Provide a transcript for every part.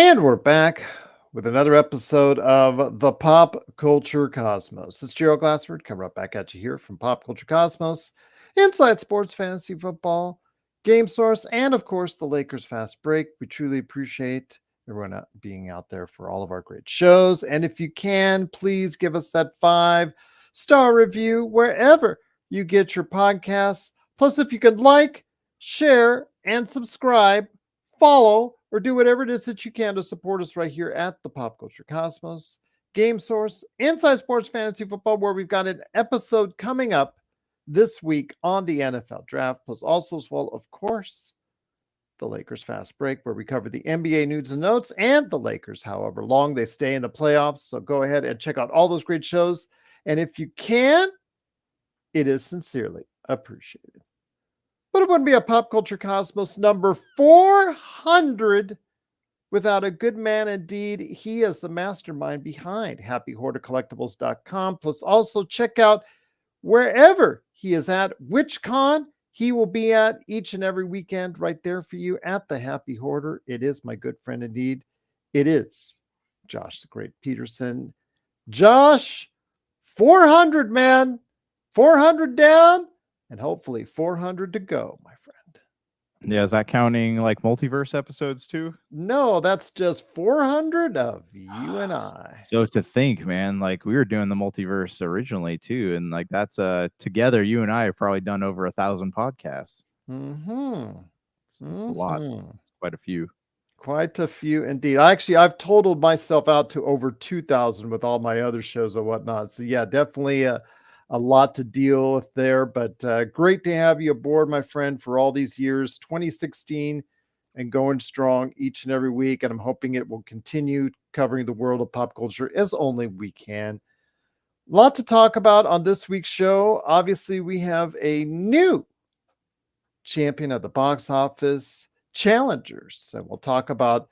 And we're back with another episode of the Pop Culture Cosmos. It's Gerald Glassford coming right back at you here from Pop Culture Cosmos, Inside Sports Fantasy Football, Game Source, and of course the Lakers Fast Break. We truly appreciate everyone being out there for all of our great shows. And if you can, please give us that 5-star review wherever you get your podcasts. Plus, if you could like, share, and subscribe, follow, or do whatever it is that you can to support us right here at the Pop Culture Cosmos, Game Source, Inside Sports Fantasy Football, where we've got an episode coming up this week on the NFL Draft, plus also as well, of course, the Lakers Fast Break, where we cover the NBA news and notes and the Lakers, however long they stay in the playoffs. So go ahead and check out all those great shows. And if you can, it is sincerely appreciated. But it wouldn't be a Pop Culture Cosmos number 400 without a good man indeed. He is the mastermind behind HappyHoarderCollectibles.com. Plus, also check out wherever he is at, which con he will be at each and every weekend right there for you at the Happy Hoarder. It is my good friend indeed. It is Josh the Great Peterson. Josh, 400, man. 400 down. And hopefully 400 to go, my friend. Yeah, is that counting like multiverse episodes too? No, that's just 400 of you and I. So to think, man, like we were doing the multiverse originally too, and like that's together, you and I have probably done over 1,000 podcasts. It's a lot. It's quite a few. Quite a few indeed. I've totaled myself out to over 2,000 with all my other shows and whatnot. So yeah, definitely a lot to deal with there, but great to have you aboard, my friend, for all these years, 2016, and going strong each and every week. And I'm hoping it will continue covering the world of pop culture as only we can. A lot to talk about on this week's show. Obviously, we have a new champion at the box office, Challengers, and we'll talk about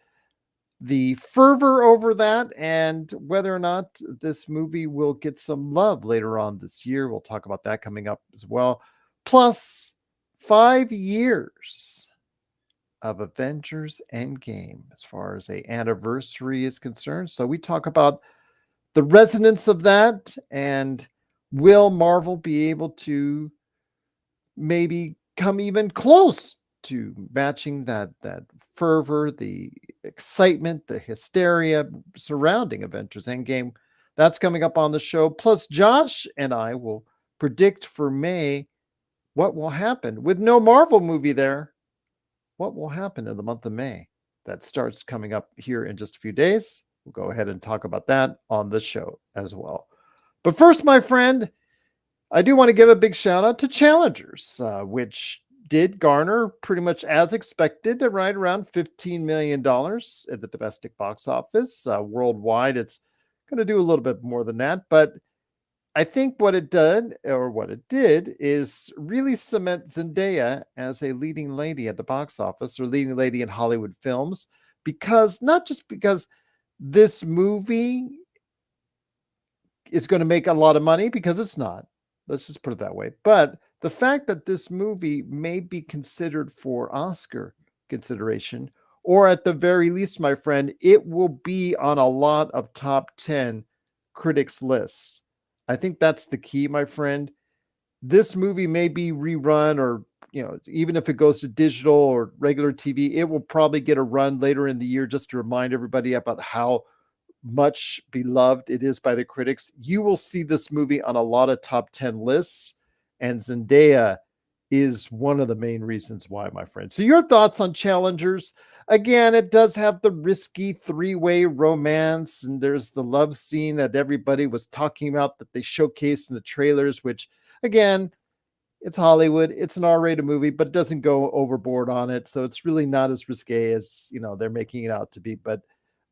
the fervor over that and whether or not this movie will get some love later on this year. We'll talk about that coming up as well. Plus, 5 years of Avengers Endgame as far as a anniversary is concerned. So we talk about the resonance of that, and will Marvel be able to maybe come even close to matching that fervor, the excitement, the hysteria surrounding Avengers Endgame. That's coming up on the show. Plus, Josh and I will predict for May what will happen with no Marvel movie there. What will happen in the month of May? That starts coming up here in just a few days. We'll go ahead and talk about that on the show as well. But first, my friend, I do want to give a big shout out to Challengers, which did garner pretty much as expected, right around $15 million at the domestic box office. Worldwide, it's going to do a little bit more than that. But I think what it did is really cement Zendaya as a leading lady at the box office, or leading lady in Hollywood films, because not just because this movie is going to make a lot of money, because it's not. Let's just put it that way. But the fact that this movie may be considered for Oscar consideration, or at the very least, my friend, it will be on a lot of top 10 critics lists. I think that's the key, my friend. This movie may be rerun, or even if it goes to digital or regular TV, it will probably get a run later in the year just to remind everybody about how much beloved it is by the critics. You will see this movie on a lot of top 10 lists, and Zendaya is one of the main reasons why, my friend. So your thoughts on Challengers? Again, it does have the risky 3-way romance, and there's the love scene that everybody was talking about that they showcased in the trailers, which, again, it's Hollywood. It's an R-rated movie, but it doesn't go overboard on it. So it's really not as risque as, they're making it out to be. But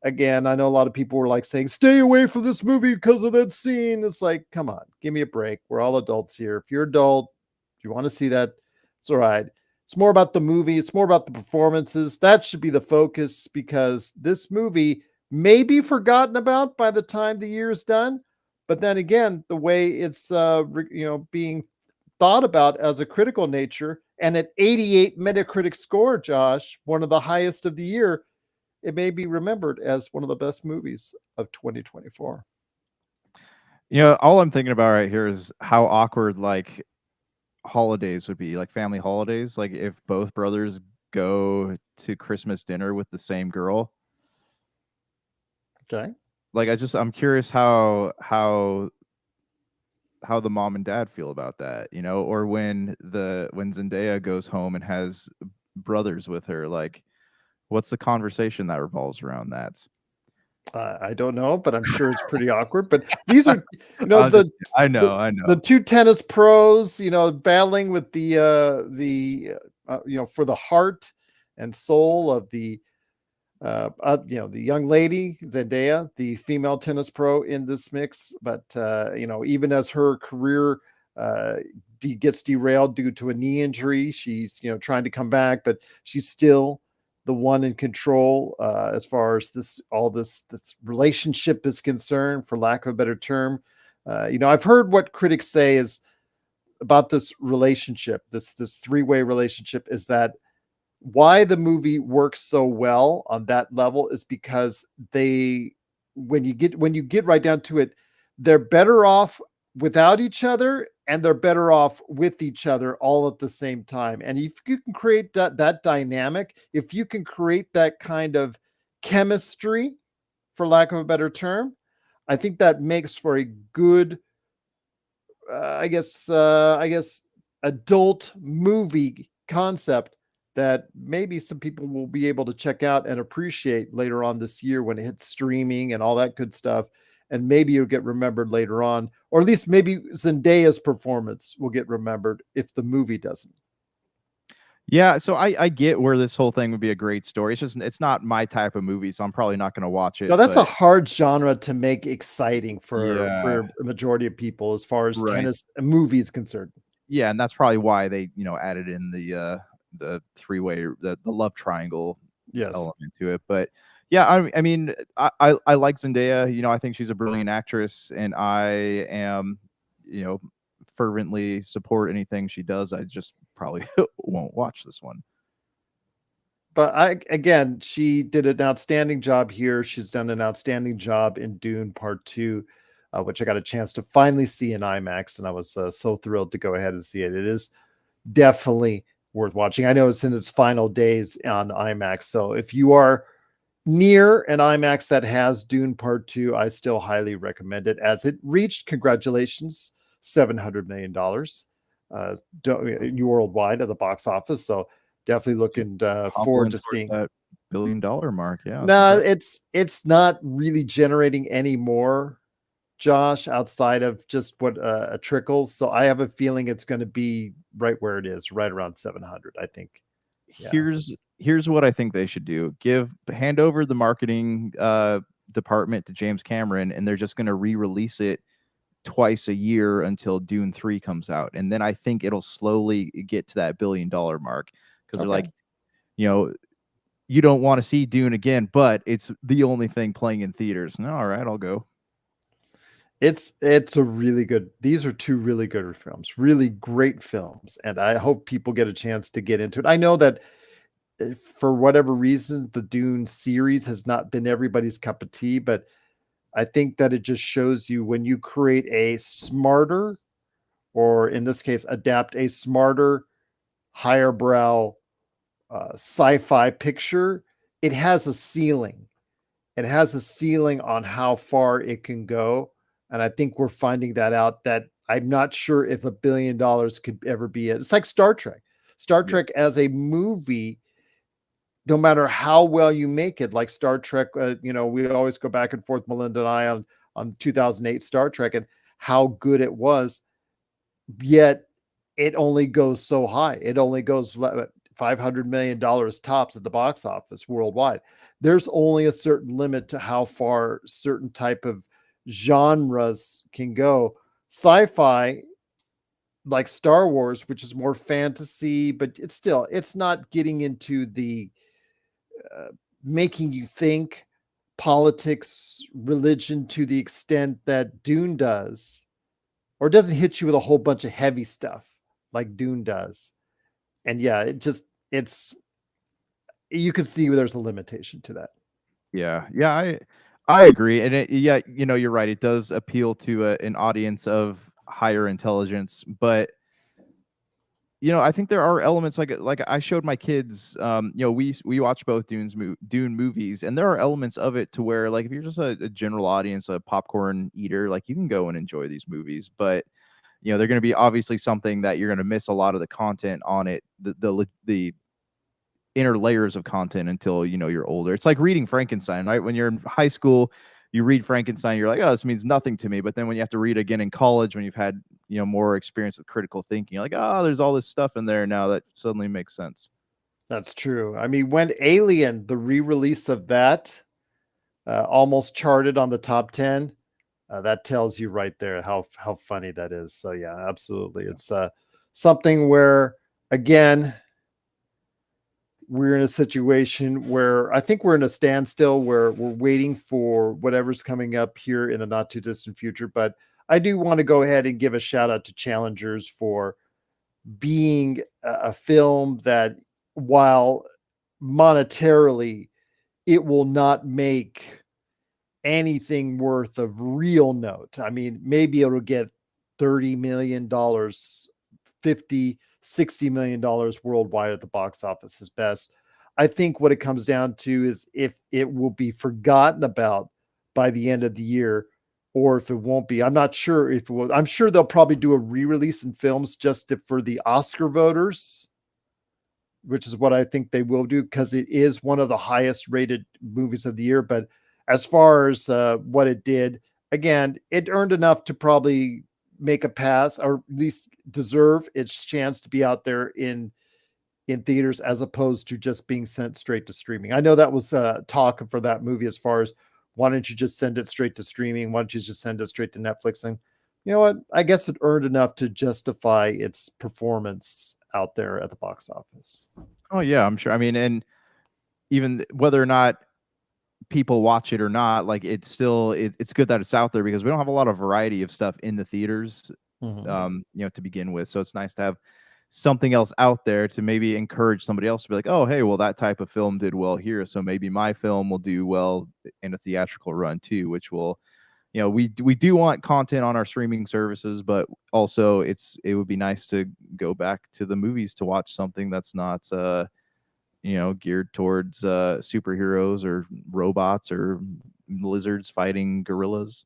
again, I know a lot of people were like saying, stay away from this movie because of that scene. It's like, come on, give me a break. We're all adults here. If you're adult, if you want to see that, it's all right. It's more about the movie. It's more about the performances. That should be the focus, because this movie may be forgotten about by the time the year is done. But then again, the way it's being thought about as a critical nature, and at 88 Metacritic score, Josh, one of the highest of the year, it may be remembered as one of the best movies of 2024. All I'm thinking about right here is how awkward like holidays would be, like family holidays. Like if both brothers go to Christmas dinner with the same girl. Okay. Like I'm curious how the mom and dad feel about that, or when Zendaya goes home and has brothers with her, like what's the conversation that revolves around that? I don't know, but I'm sure it's pretty awkward. But these are, I'll the just I the know, I the know. two tennis pros, battling with for the heart and soul of the young lady Zendaya, the female tennis pro in this mix. But even as her career uh, gets derailed due to a knee injury, she's trying to come back, but she's still the one in control as far as this relationship is concerned, for lack of a better term. I've heard what critics say is about this relationship, this three-way relationship, is that why the movie works so well on that level is because when you get right down to it, they're better off without each other and they're better off with each other all at the same time. And if you can create that dynamic, if you can create that kind of chemistry, for lack of a better term, I think that makes for a good I guess adult movie concept that maybe some people will be able to check out and appreciate later on this year when it hits streaming and all that good stuff. And maybe you'll get remembered later on, or at least maybe Zendaya's performance will get remembered if the movie doesn't. Yeah, so I get where this whole thing would be a great story. It's not my type of movie, so I'm probably not going to watch it. No, that's a But hard genre to make exciting for yeah, a majority of people as far as right. tennis movie is concerned. Yeah, and that's probably why they added in the three-way, the love triangle Yes. element to it. But yeah, I mean, I like Zendaya. I think she's a brilliant actress, and I am, you know, fervently support anything she does. I just probably won't watch this one. But she did an outstanding job here. She's done an outstanding job in Dune Part Two, which I got a chance to finally see in IMAX, and I was so thrilled to go ahead and see it. It is definitely worth watching. I know it's in its final days on IMAX, so if you are near an IMAX that has Dune Part Two, I still highly recommend it, as it reached, congratulations, $700 million worldwide at the box office. So definitely looking forward Hobbling to towards seeing. that $1 billion mark. Yeah, that's No, impressive. it's not really generating any more, Josh, outside of just what a trickle. So I have a feeling it's going to be right where it is, right around 700. I think. Yeah. Here's what I think they should do. Hand over the marketing department to James Cameron, and they're just going to re-release it twice a year until Dune 3 comes out. And then I think it'll slowly get to that $1 billion mark, because they're Okay. like, you know, you don't want to see Dune again, but it's the only thing playing in theaters. No, all right, I'll go. It's a really good. These are two really good films, really great films, and I hope people get a chance to get into it. I know that for whatever reason, the Dune series has not been everybody's cup of tea, but I think that it just shows you when you create a smarter, or in this case, adapt a smarter, higher brow sci-fi picture, it has a ceiling. It has a ceiling on how far it can go. And I think we're finding that out, that I'm not sure if $1 billion could ever be it. It's like Star Trek. Star Yeah. Trek as a movie, no matter how well you make it, like Star Trek, we always go back and forth, Melinda and I, on 2008 Star Trek and how good it was. Yet it only goes so high. It only goes $500 million tops at the box office worldwide. There's only a certain limit to how far certain type of genres can go. Sci-fi, like Star Wars, which is more fantasy, but it's not getting into the uh, making you think politics, religion to the extent that Dune does, or it doesn't hit you with a whole bunch of heavy stuff like Dune does. And yeah, it's you can see there's a limitation to that. Yeah, yeah, I agree, and yeah, you're right. It does appeal to an audience of higher intelligence, but I think there are elements like I showed my kids. We watch both Dune movies, and there are elements of it to where like if you're just a general audience, a popcorn eater, like you can go and enjoy these movies, but they're going to be obviously something that you're going to miss a lot of the content on it, the inner layers of content until you're older. It's like reading Frankenstein, right? When you're in high school, you read Frankenstein, you're like, oh, this means nothing to me. But then when you have to read again in college, when you've had more experience with critical thinking, you're like, oh, there's all this stuff in there now that suddenly makes sense. That's true. I mean, when Alien, the re-release of that, almost charted on the top 10, that tells you right there how funny that is. So yeah, absolutely. It's something where again, we're in a situation where I think we're in a standstill where we're waiting for whatever's coming up here in the not too distant future. But I do want to go ahead and give a shout out to Challengers for being a film that, while monetarily it will not make anything worth of real note. I mean, maybe it'll get $30 million, 50, $60 million worldwide at the box office is best. I think what it comes down to is if it will be forgotten about by the end of the year or if it won't be. I'm not sure if it will. I'm sure they'll probably do a re-release in films just for the Oscar voters, which is what I think they will do because it is one of the highest rated movies of the year. But as far as what it did, again, it earned enough to probably make a pass or at least deserve its chance to be out there in theaters as opposed to just being sent straight to streaming. I know that was talk for that movie as far as why don't you just send it straight to streaming? Why don't you just send it straight to Netflix? And you know what? I guess it earned enough to justify its performance out there at the box office. Oh yeah, I'm sure. I mean, and even whether or not people watch it or not, like it's still it's good that it's out there because we don't have a lot of variety of stuff in the theaters, Mhm. to begin with. So it's nice to have something else out there to maybe encourage somebody else to be like, oh, hey, well, that type of film did well here, so maybe my film will do well in a theatrical run too, which will, we do want content on our streaming services, but also it would be nice to go back to the movies to watch something that's not geared towards superheroes or robots or lizards fighting gorillas.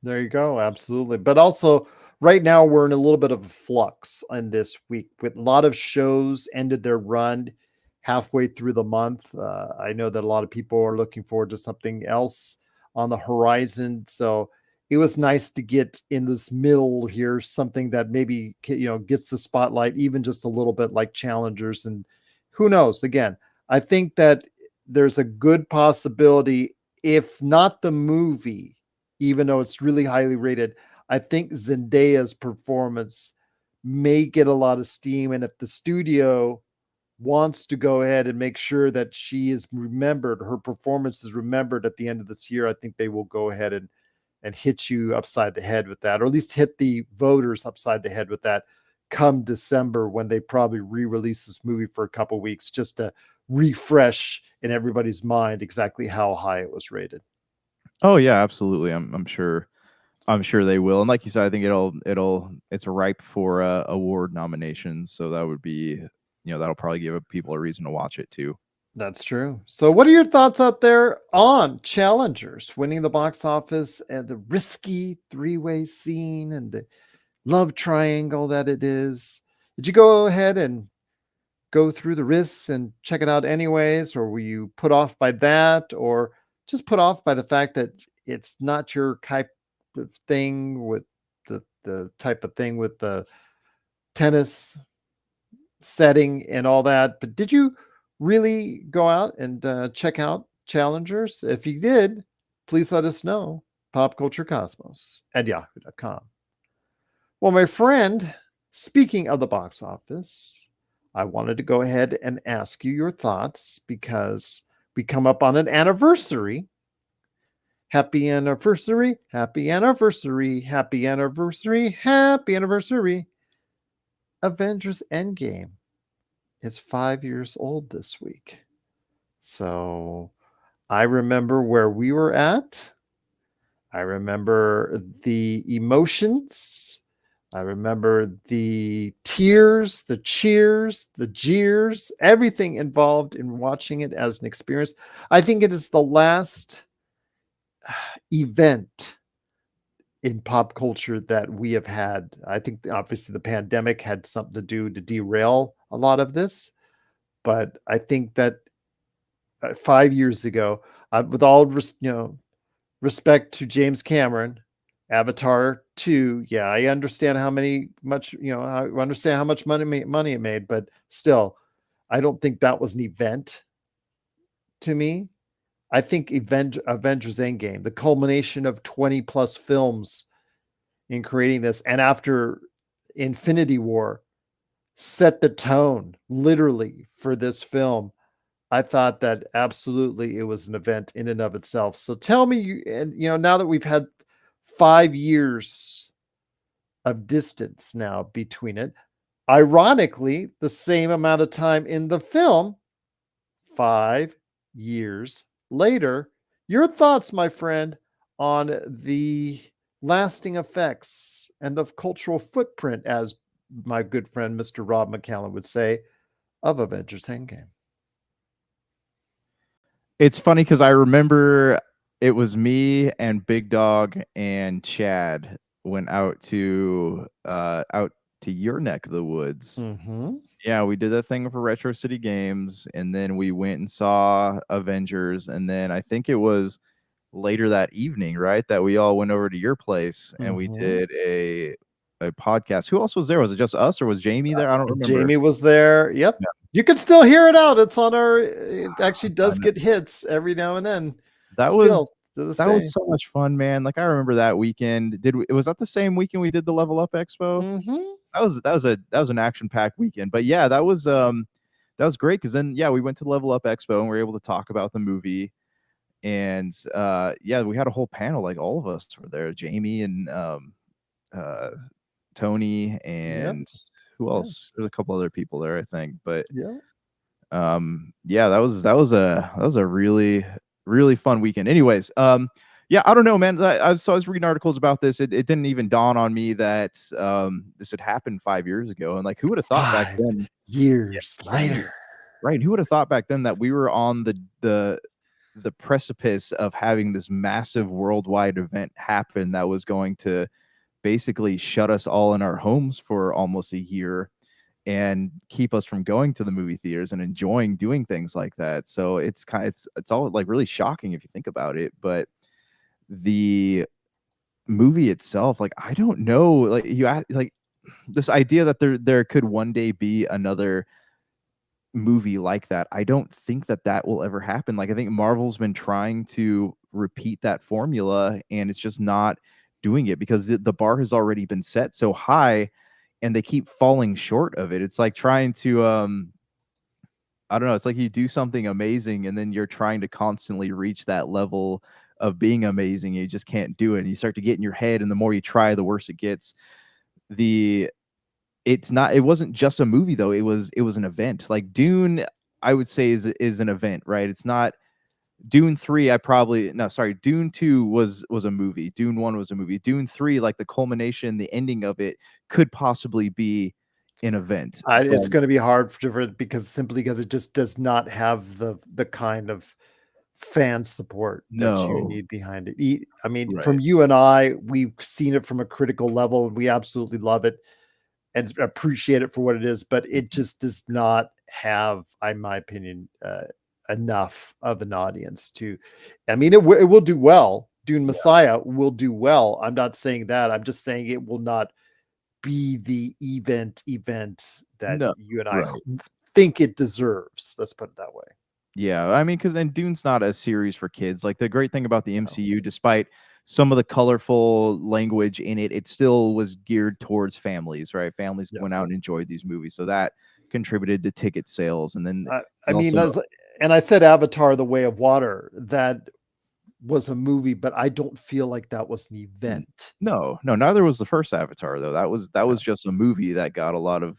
There you go. Absolutely. But also, right now, we're in a little bit of a flux in this week with a lot of shows ended their run halfway through the month. I know that a lot of people are looking forward to something else on the horizon. So it was nice to get in this middle here, something that maybe, gets the spotlight even just a little bit like Challengers. And who knows? Again, I think that there's a good possibility, if not the movie, even though it's really highly rated, I think Zendaya's performance may get a lot of steam. And if the studio wants to go ahead and make sure that she is remembered, her performance is remembered at the end of this year, I think they will go ahead and hit you upside the head with that, or at least hit the voters upside the head with that come December when they probably re-release this movie for a couple weeks just to refresh in everybody's mind exactly how high it was rated. Oh yeah, absolutely. I'm sure they will. And like you said, I think it's ripe for award nominations. So that would be, that'll probably give people a reason to watch it too. That's true. So, what are your thoughts out there on Challengers winning the box office and the risky three-way scene and the love triangle that it is? Did you go ahead and go through the risks and check it out anyways, or were you put off by that, or just put off by the fact that it's not your type of thing with the type of thing with the tennis setting and all that? But did you really go out and check out Challengers? If you did, please let us know. Popculturecosmos@yahoo.com. Well, my friend, speaking of the box office, I wanted to go ahead and ask you your thoughts because we come up on an anniversary. Happy anniversary, happy anniversary, happy anniversary, happy anniversary. Avengers Endgame is 5 years old this week. So I remember where we were at. I remember the emotions. I remember the tears, the cheers, the jeers, everything involved in watching it as an experience. I think it is the last event in pop culture that we have had. I think obviously the pandemic had something to do to derail a lot of this, but I think that 5 years ago, with all respect to James Cameron, Avatar 2, yeah, I understand I understand how much money it made, but still, I don't think that was an event to me. I think Avengers Endgame, the culmination of 20 plus films in creating this, and after Infinity War, set the tone literally for this film. I thought that absolutely it was an event in and of itself. So tell me, now that we've had 5 years of distance now between it, ironically, the same amount of time in the film, 5 years later, your thoughts, my friend, on the lasting effects and the cultural footprint, as my good friend Mr. Rob McCallum would say, of Avengers Endgame. It's funny because I remember it was me and Big Dog and Chad went out to your neck of the woods. Mm-hmm. Yeah, we did that thing for Retro City Games, and then we went and saw Avengers, and then I think it was later that evening, right, that we all went over to your place and we Mm-hmm. did a podcast. Who else was there? Was it just us or was Jamie there? I don't remember. Jamie was there. Yep. Yeah, You can still hear it out. It's on our, it actually I does know. get hits every now and then. That was Still to this that was day. so much fun, man. Like I remember that weekend. Was that the same weekend we did the Level Up Expo? Mm-hmm. That was an action-packed weekend. But yeah, that was great because then yeah, we went to Level Up Expo and we were able to talk about the movie. And yeah, we had a whole panel, like all of us were there. Jamie and uh Tony Yep. and who Yeah. else? There's a couple other people there, I think. But Yeah. yeah, that was a really really fun weekend. Anyways, yeah, I don't know, man. So I was reading articles about this. It didn't even dawn on me that this had happened 5 years ago. And like, who would have thought back Five then? Yeah, years right, later. right. Who would have thought back then that we were on the precipice of having this massive worldwide event happen that was going to basically shut us all in our homes for almost a year and keep us from going to the movie theaters and enjoying doing things like that. So it's all like really shocking if you think about it. But the movie itself, like I don't know, like like this idea that there could one day be another movie like that. I don't think that will ever happen. Like I think Marvel's been trying to repeat that formula and it's just not doing it because the bar has already been set so high and they keep falling short of it. It's like trying to I don't know, it's like you do something amazing and then you're trying to constantly reach that level of being amazing and you just can't do it. And you start to get in your head and the more you try, the worse it gets. The it wasn't just a movie though. It was an event. Like Dune, I would say is an event, right? It's not Dune 3, I probably no, sorry, Dune 2 was a movie. Dune 1 was a movie. Dune 3, like the culmination, the ending of it could possibly be an event. But It's going to be hard for it because it just does not have the kind of fan support that you no, need behind it. I mean, right. from you and I, we've seen it from a critical level, and we absolutely love it and appreciate it for what it is. But it Mhm. just does not have, in my opinion, enough of an audience to. I mean, it will do well. Dune Yeah. Messiah will do well. I'm not saying that. I'm just saying it will not be the event that No, you and I right. think it deserves. Let's put it that way. Yeah, I mean, because then Dune's not a series for kids. Like the great thing about the No. MCU, despite some of the colorful language in it, it still was geared towards families, right? Families Yeah. went out and enjoyed these movies, so that contributed to ticket sales. And then I mean, also, and I said Avatar: The Way of Water. That was a movie, but I don't feel like that was an event. no, no, neither was the first Avatar though. That was No. just a movie that got a lot of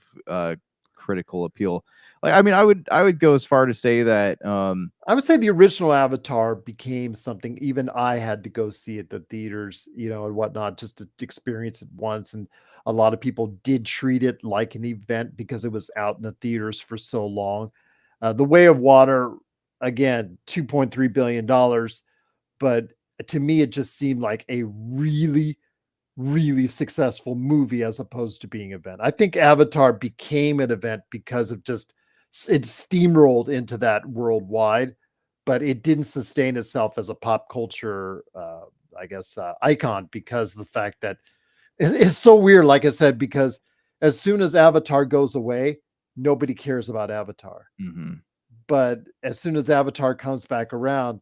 critical appeal. Like, I mean, I would go as far to say that I would say the original Avatar became something even I had to go see at the theaters, and whatnot, just to experience it once. And a lot of people did treat it like an event because it was out in the theaters for so long. The Way of Water, again, $2.3 billion, but to me, it just seemed like a really, really successful movie as opposed to being an event. I think Avatar became an event because of just it steamrolled into that worldwide, but it didn't sustain itself as a pop culture, I guess, icon because of the fact that it's so weird. Like I said, because as soon as Avatar goes away, nobody cares about Avatar. mhm. But as soon as Avatar comes back around,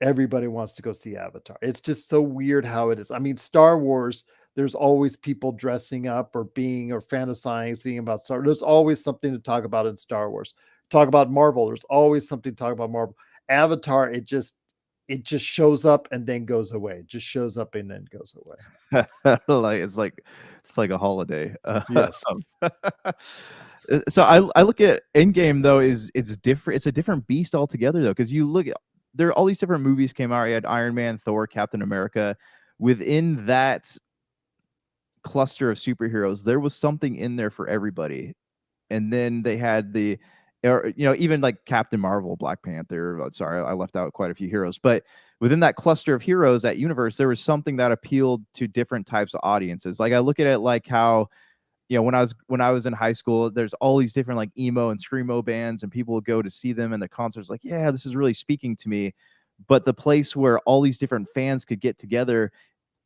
everybody wants to go see Avatar. It's just so weird how it is. I mean, Star Wars, there's always people dressing up or being or fantasizing about Star. There's always something to talk about in Star Wars. Talk about Marvel. There's always something to talk about Marvel. Avatar, it just shows up and then goes away. It just shows up and then goes away. Like it's like a holiday. Yes. So I look at Endgame though is it's different. It's a different beast altogether though, because you look at there are all these different movies came out. You had Iron Man, Thor, Captain America. Within that cluster of superheroes, there was something in there for everybody. And then they had the or even like Captain Marvel, Black Panther. Sorry, I left out quite a few heroes, but within that cluster of heroes, that universe, there was something that appealed to different types of audiences. Like I look at it like how when I was in high school, there's all these different like emo and screamo bands, and people would go to see them in the concerts. Like, yeah, this is really speaking to me. But the place where all these different fans could get together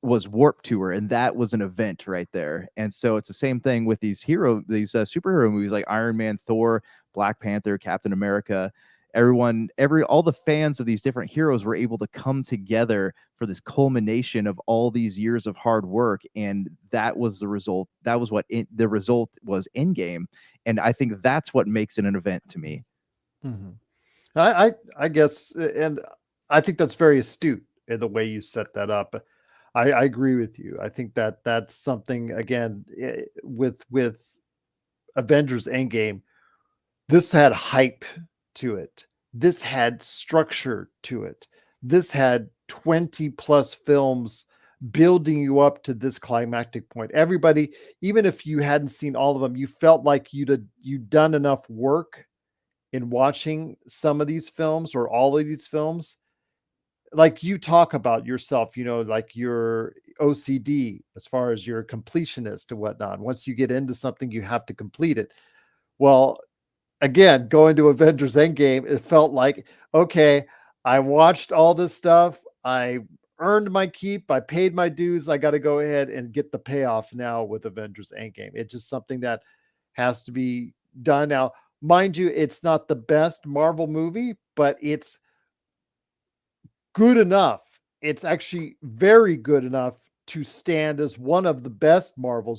was Warp Tour, and that was an event right there. And so it's the same thing with these superhero movies like Iron Man, Thor, Black Panther, Captain America. All the fans of these different heroes were able to come together for this culmination of all these years of hard work, and that was the result. That was the result was Endgame, and I think that's what makes it an event to me. Mhm. I guess, and I think that's very astute in the way you set that up. I agree with you. I think that that's something again with Avengers Endgame. This had hype to it. This had structure to it. This had 20 plus films building you up to this climactic point. Everybody, even if you hadn't seen all of them, you felt like you'd done enough work in watching some of these films or all of these films. Like you talk about yourself, like your OCD as far as your completionist and whatnot. Once you get into something, you have to complete it. Well, again, going to Avengers Endgame, it felt like, okay, I watched all this stuff. I earned my keep. I paid my dues. I got to go ahead and get the payoff now with Avengers Endgame. It's just something that has to be done. Now, mind you, it's not the best Marvel movie, but it's good enough. It's actually very good enough to stand as one of the best Marvel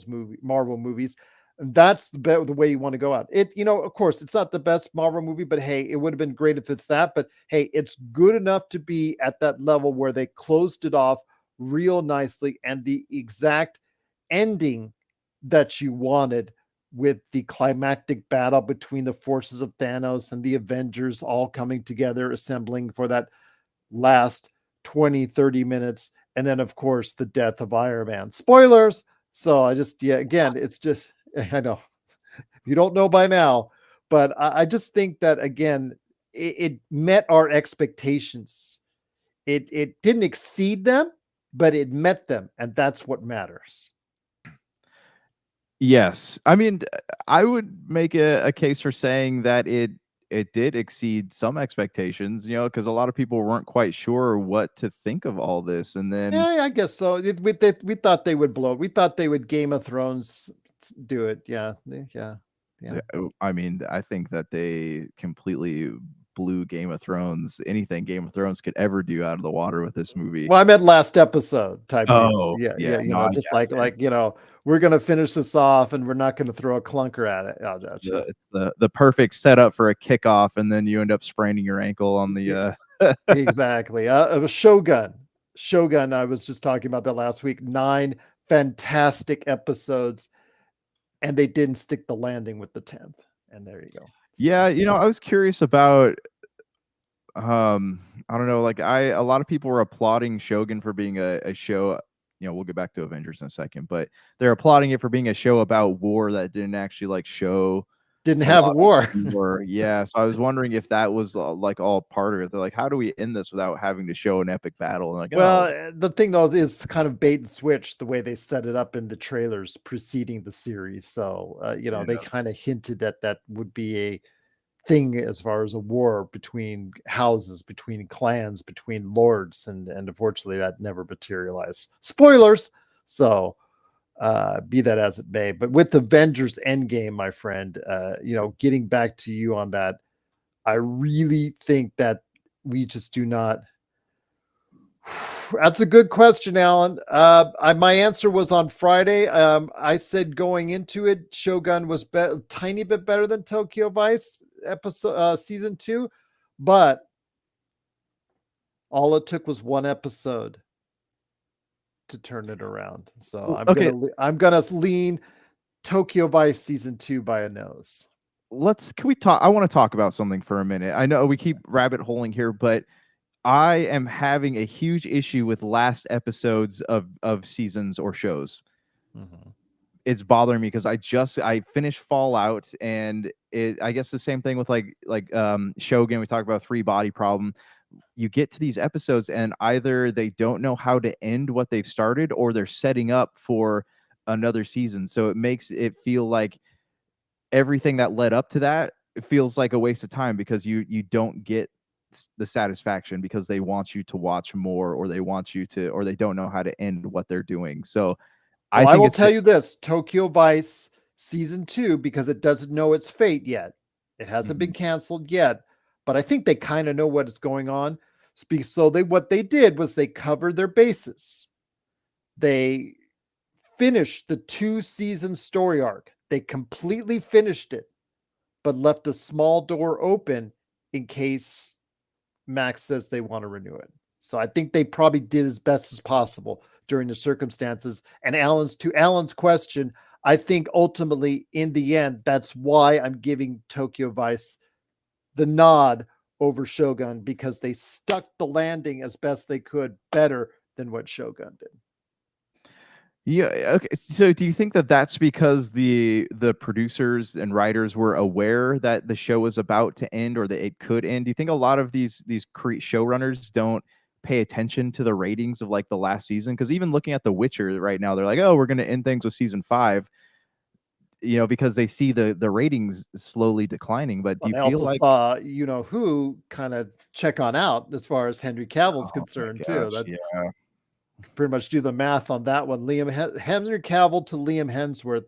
movies. And that's the way you want to go out. Of course, it's not the best Marvel movie, but hey, it would have been great if it's that. But hey, it's good enough to be at that level where they closed it off real nicely and the exact ending that you wanted with the climactic battle between the forces of Thanos and the Avengers all coming together, assembling for that last 20-30 minutes, and then of course the death of Iron Man. Spoilers. So I just, yeah, again, it's just, I know you don't know by now, but I just think that again, it met our expectations. It didn't exceed them, but it met them, and that's what matters. Yes. I mean, I would make a case for saying that it did exceed some expectations, because a lot of people weren't quite sure what to think of all this. And then Yeah, I guess so. We thought they would blow it. We thought they would Game of Thrones do it. Yeah, yeah, yeah. I mean, I think that they completely blew Game of Thrones, anything Game of Thrones could ever do out of the water with this movie. Well, I meant last episode type deal. Oh, Yeah, yeah. yeah, No, I just got it. we're gonna finish this off and we're not gonna throw a clunker at it. I gotcha. It's the perfect setup for a kickoff, and then you end up spraining your ankle on E the exactly. It was Shogun. Shogun, I was just talking about that last week. 9 fantastic episodes, and they didn't stick the landing with the 10th. And there you go. Yeah, So I was curious about I don't know, like a lot of people were applauding Shogun for being a show. We'll get back to Avengers in a second, but they're applauding it for being a show about war that didn't actually like show didn't a have a lot of war. war. Yeah, so I was wondering if that was like all part of it. They're like, how do we end this without having to show an epic battle? And like, Well, oh, the thing though is kind of bait and switch the way they set it up in the trailers preceding the series. So, they yeah. kind of hinted that that would be a thing as far as a war between houses, between clans, between lords, and unfortunately that never materialized. Spoilers. So, be that as it may, but with Avengers Endgame, my friend, getting back to you on that, I really think that we just do not. That's a good question, Alan. My answer was on Friday. I said going into it, Shogun was a tiny bit better than Tokyo Vice season 2, but all it took was one episode to turn it around. So Okay, I'm gonna lean Tokyo Vice season 2 by a nose. can we talk? I want to talk about something for a minute. I know we keep rabbit holing here, but I am having a huge issue with last episodes of seasons or shows. Mm-hmm. It's bothering me because I finished Fallout, and I guess the same thing with Shogun. We talked about three body problem. You get to these episodes and either they don't know how to end what they've started, or they're setting up for another season. So it makes it feel like everything that led up to that, it feels like a waste of time because you don't get the satisfaction because they want you to watch more, or they don't know how to end what they're doing. So I Well, I think will it's tell you this, Tokyo Vice season 2, because it doesn't know its fate yet. It hasn't Mhm. been canceled yet, but I think they kind of know what is going on. So what they did was they covered their bases. They finished the 2-season story arc. They completely finished it, but left a small door open in case Max says they want to renew it. So I think they probably did as best as possible during the circumstances. And Alan's question, I think ultimately in the end, that's why I'm giving Tokyo Vice the nod over Shogun, because they stuck the landing as best they could better than what Shogun did. Yeah. Okay. So, do you think that that's because the producers and writers were aware that the show was about to end, or that it could end? Do you think a lot of these showrunners don't pay attention to the ratings of like the last season? Because even looking at The Witcher right now, they're like, "Oh, we're going to end things with season 5." Because they see the ratings slowly declining. But do Well, you they feel also like, saw, who kind of check on out as far as Henry Cavill's oh my concerned too. gosh, That yeah, pretty much do the math on that one. Henry Cavill to Liam Hemsworth,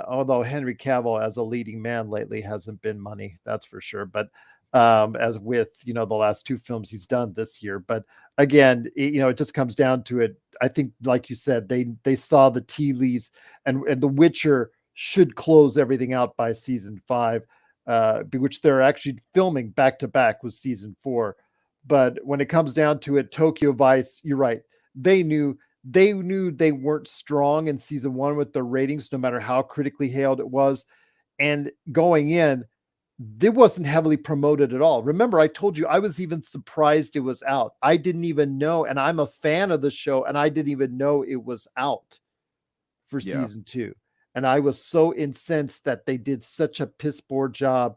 although Henry Cavill as a leading man lately hasn't been money, that's for sure. But as with the last 2 films he's done this year, but again, it just comes down to it. I think, like you said, they saw the tea leaves, and The Witcher should close everything out by season 5, which they're actually filming back to back with season 4. But when it comes down to it, Tokyo Vice, you're right. They knew they weren't strong in season 1 with the ratings, no matter how critically hailed it was. And going in, it wasn't heavily promoted at all. Remember, I told you I was even surprised it was out. I didn't even know, and I'm a fan of the show, and I didn't even know it was out for yeah. season 2. And I was so incensed that they did such a piss poor job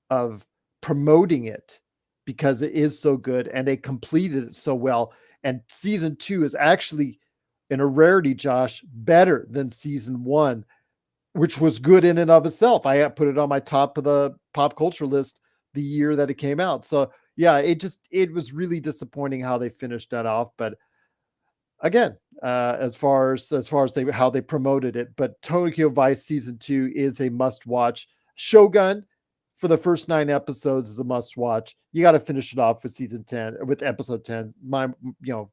of promoting it, because it is so good and they completed it so well. And season 2 is actually, in a rarity, Josh, better than season 1, which was good in and of itself. I put it on my top of the pop culture list the year that it came out. So yeah, it was really disappointing how they finished that off. But again, as far as how they promoted it, but Tokyo Vice season 2 is a must watch. Shogun, for the first 9 episodes, is a must watch. You got to finish it off with season 10, with episode 10.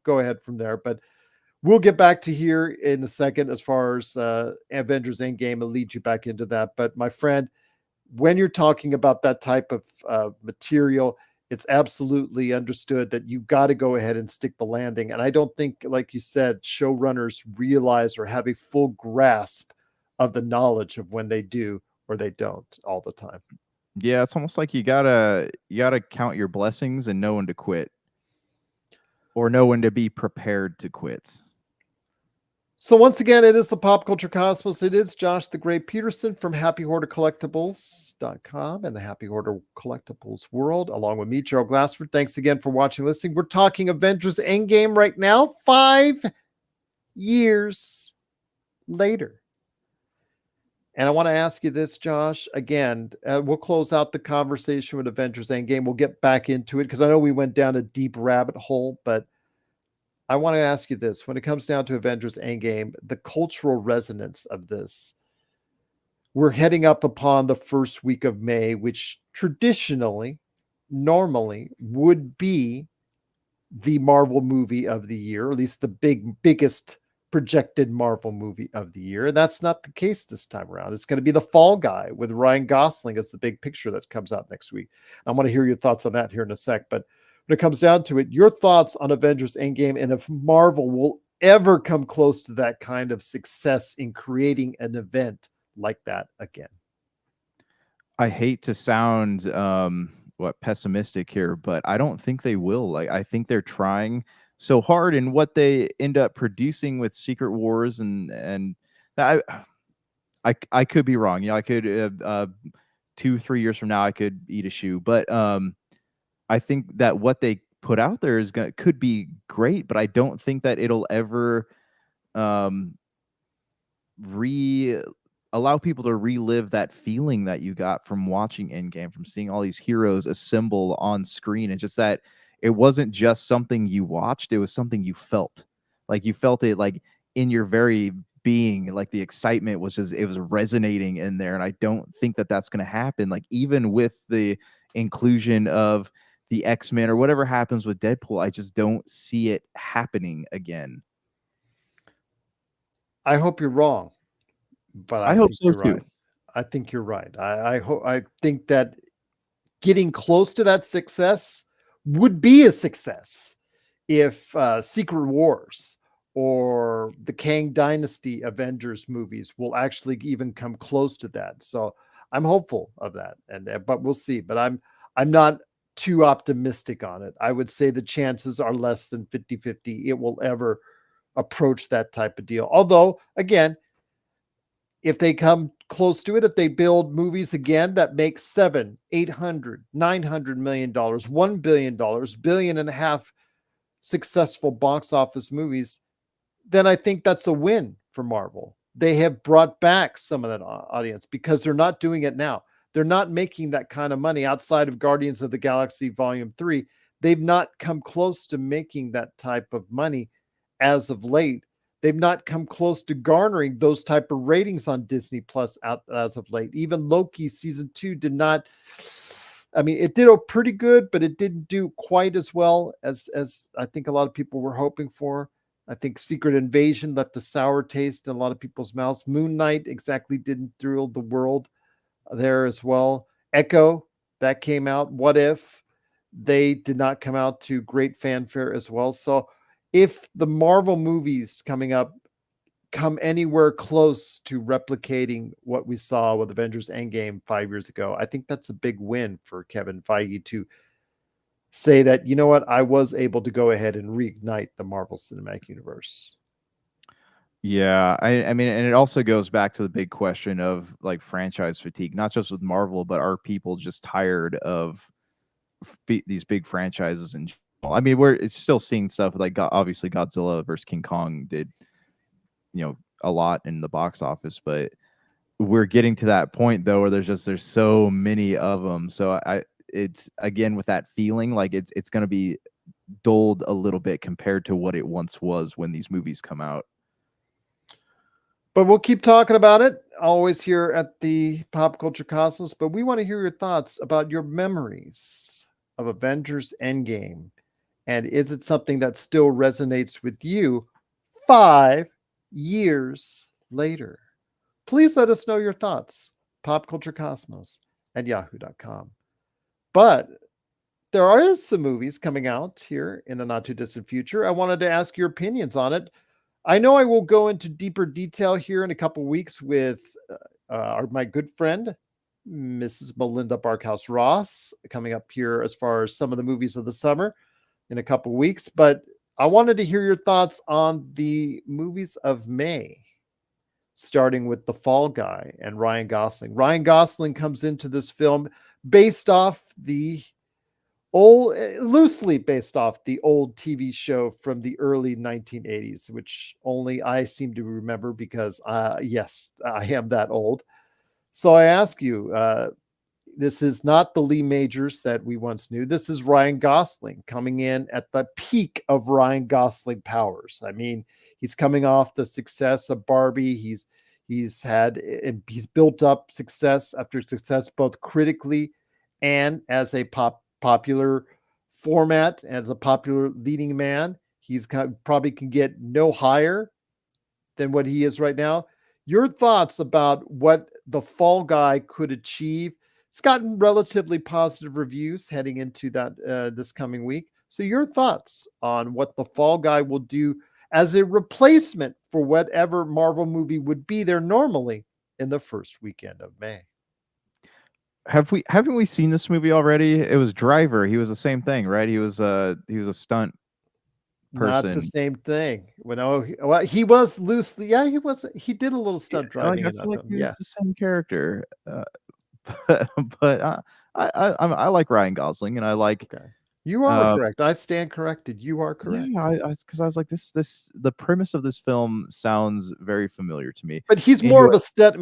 Go ahead from there. But we'll get back to here in a second as far as Avengers Endgame and lead you back into that. But my friend, when you're talking about that type of material, it's absolutely understood that you got to go ahead and stick the landing. And I don't think, like you said, showrunners realize or have a full grasp of the knowledge of when they do or they don't all the time. Yeah, it's almost like you gotta count your blessings and know when to quit, or know when to be prepared to quit. So once again, it is the Pop Culture Cosmos. It is Josh the Great Peterson from HappyHoarderCollectibles.com and the Happy Hoarder Collectibles World, along with me, Gerald Glassford. Thanks again for watching, listening. We're talking Avengers Endgame right now, 5 years later. And I want to ask you this, Josh. Again, we'll close out the conversation with Avengers Endgame. We'll get back into it because I know we went down a deep rabbit hole, but I want to ask you this. When it comes down to Avengers Endgame, the cultural resonance of this, we're heading up upon the first week of May, which traditionally, normally would be the Marvel movie of the year, or at least the biggest projected Marvel movie of the year. And that's not the case this time around. It's going to be The Fall Guy with Ryan Gosling as the big picture that comes out next week. I want to hear your thoughts on that here in a sec. But when it comes down to it, your thoughts on Avengers Endgame and if Marvel will ever come close to that kind of success in creating an event like that again. I hate to sound pessimistic here, but I don't think they will. Like, I think they're trying so hard, and what they end up producing with Secret Wars and I I could be wrong. You know, I could 2-3 years from now I could eat a shoe, but I think that what they put out there could be great, but I don't think that it'll ever um re allow people to relive that feeling that you got from watching Endgame, from seeing all these heroes assemble on screen. And just that it wasn't just something you watched, it was something you felt. Like you felt it like in your very being, like the excitement was just it was resonating in there. And I don't think that that's going to happen. Like even with the inclusion of the X-Men or whatever happens with Deadpool, I just don't see it happening again. I hope you're wrong, but I I hope think so you're too. right. I think you're right. I think that getting close to that success would be a success if Secret Wars or the Kang Dynasty Avengers movies will actually even come close to that. So I'm hopeful of that, and but we'll see. But I'm not too optimistic on it. I would say the chances are less than 50-50 it will ever approach that type of deal. Although, again, if they come close to it, if they build movies again that make 700, 800, $900 million, $1 billion, billion and a half successful box office movies, then I think that's a win for Marvel. They have brought back some of that audience because they're not doing it now. They're not making that kind of money outside of Guardians of the Galaxy Volume 3. They've not come close to making that type of money as of late. They've not come close to garnering those type of ratings on Disney Plus out as of late. Even Loki season 2 did not. I mean, it did pretty good, but it didn't do quite as well as I think a lot of people were hoping for. I think Secret Invasion left a sour taste in a lot of people's mouths. Moon Knight exactly didn't thrill the world there as well. Echo, that came out. What If, they did not come out to great fanfare as well. So if the Marvel movies coming up come anywhere close to replicating what we saw with Avengers Endgame 5 years ago, I think that's a big win for Kevin Feige to say that, you know what, I was able to go ahead and reignite the Marvel Cinematic Universe. Yeah, I mean, and it also goes back to the big question of like franchise fatigue, not just with Marvel, but are people just tired of these big franchises in general? I mean, we're still seeing stuff like obviously Godzilla versus King Kong did, a lot in the box office, but we're getting to that point though where there's so many of them. So it's again with that feeling like it's going to be dulled a little bit compared to what it once was when these movies come out. But we'll keep talking about it always here at the Pop Culture Cosmos. But we want to hear your thoughts about your memories of Avengers Endgame. And is it something that still resonates with you 5 years later? Please let us know your thoughts. Popculturecosmos at yahoo.com. But there are some movies coming out here in the not too distant future. I wanted to ask your opinions on it. I know I will go into deeper detail here in a couple weeks with my good friend Mrs. Melinda Barkhouse Ross coming up here as far as some of the movies of the summer in a couple weeks. But I wanted to hear your thoughts on the movies of May, starting with The Fall Guy and Ryan Gosling. Ryan Gosling comes into this film based off the old, loosely based off the old TV show from the early 1980s, which only I seem to remember because, yes, I am that old. So I ask you, this is not the Lee Majors that we once knew. This is Ryan Gosling coming in at the peak of Ryan Gosling powers. I mean, he's coming off the success of Barbie. He's built up success after success, both critically and as a popular format, as a popular leading man. Probably can get no higher than what he is right now. Your thoughts about what the Fall Guy could achieve? It's gotten relatively positive reviews heading into that this coming week. So your thoughts on what the Fall Guy will do as a replacement for whatever Marvel movie would be there normally in the first weekend of May. Haven't we seen this movie already? It was Driver. He was the same thing, right? He was a stunt Not the person. same thing. Well, he was loosely, yeah, he was. He did a little Yeah, stunt like driving I in feel that like film. he was Yeah. the same character. But I like Ryan Gosling, and I like Okay. You are uh correct. I stand corrected. You are yeah, correct. because I was like this the premise of this film sounds very familiar to me. But he's And more you of a stunt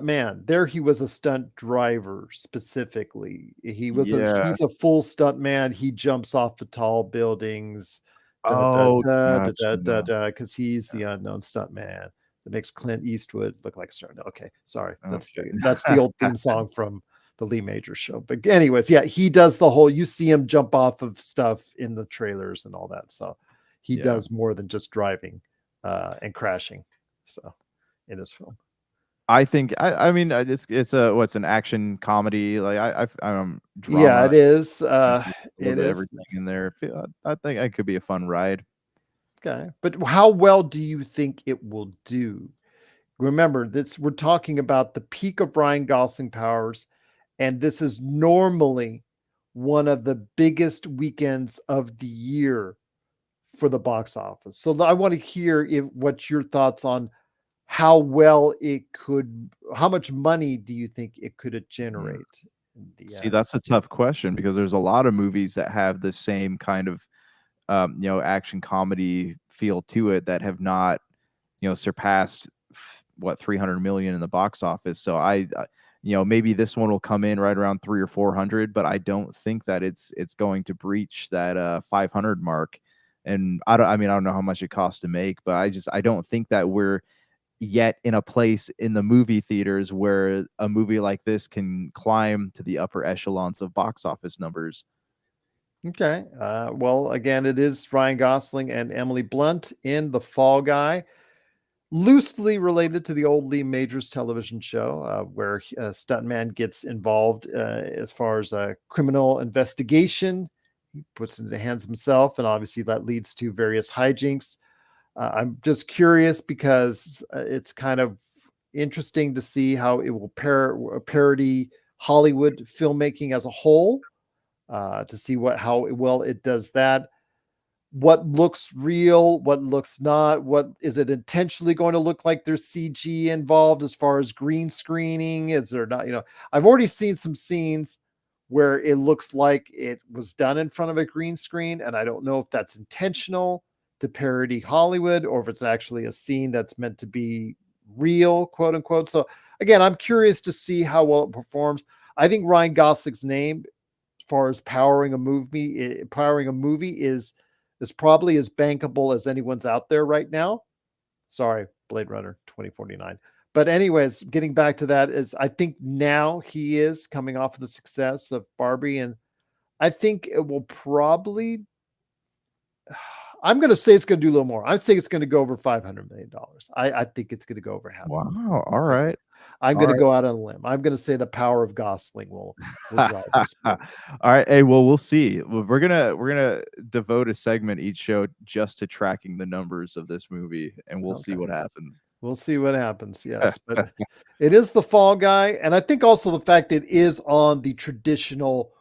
man. There he was a stunt driver specifically. yeah. He's a full stunt man. He jumps off the tall buildings, da da Oh, da da da da gotcha. da, because he's the unknown stunt man that makes Clint Eastwood look like a star. No, okay, sorry. That's the Okay. old theme song from the Lee Majors show. But anyways, yeah, he does the whole, you see him jump off of stuff in the trailers and all that. So he Yeah. does more than just driving and crashing. So in this film. I mean, it's a what's an action comedy, like, Yeah, drama, it is. a little It bit of is. everything in there. I think it could be a fun ride. Okay. But how well do you think it will do? Remember, this we're talking about the peak of Ryan Gosling powers, and this is normally one of the biggest weekends of the year for the box office. So I want to hear what your thoughts on how well it could, how much money do you think it could Mm. generate in the See, end? that's a tough question because there's a lot of movies that have the same kind of, action comedy feel to it that have not, surpassed what 300 million in the box office. So maybe this one will come in right around 3 or 400, but I don't think that it's going to breach that 500 mark. And I mean, I don't know how much it costs to make, but I don't think that we're yet in a place in the movie theaters where a movie like this can climb to the upper echelons of box office numbers. Okay. Well, again, it is Ryan Gosling and Emily Blunt in The Fall Guy, loosely related to the old Lee Majors television show, where a stuntman gets involved as far as a criminal investigation. He puts it in the hands of himself, and obviously that leads to various hijinks. I'm just curious because it's kind of interesting to see how it will parody Hollywood filmmaking as a whole, to see how well it does that. What looks real, what looks not, what is it intentionally going to look like there's CG involved as far as green screening? Is there not, I've already seen some scenes where it looks like it was done in front of a green screen, and I don't know if that's intentional to parody Hollywood or if it's actually a scene that's meant to be real, quote unquote. So again, I'm curious to see how well it performs. I think Ryan Gosling's name, as far as powering a movie is probably as bankable as anyone's out there right now. Sorry, Blade Runner 2049. But anyways, getting back to that, is I think now he is coming off of the success of Barbie, and I think it will probably, I'm going to say it's going to do a little more. I say it's going to go over $500 million. I think it's going to go over half a million. Wow, all right. I'm All going to right. go out on a limb. I'm going to say the power of Gosling will drive this All movie. right. Hey, well, we'll see. We're gonna devote a segment each show just to tracking the numbers of this movie, and we'll see Okay. what happens. We'll see what happens. Yes, but it is the Fall Guy, and I think also the fact it is on the traditional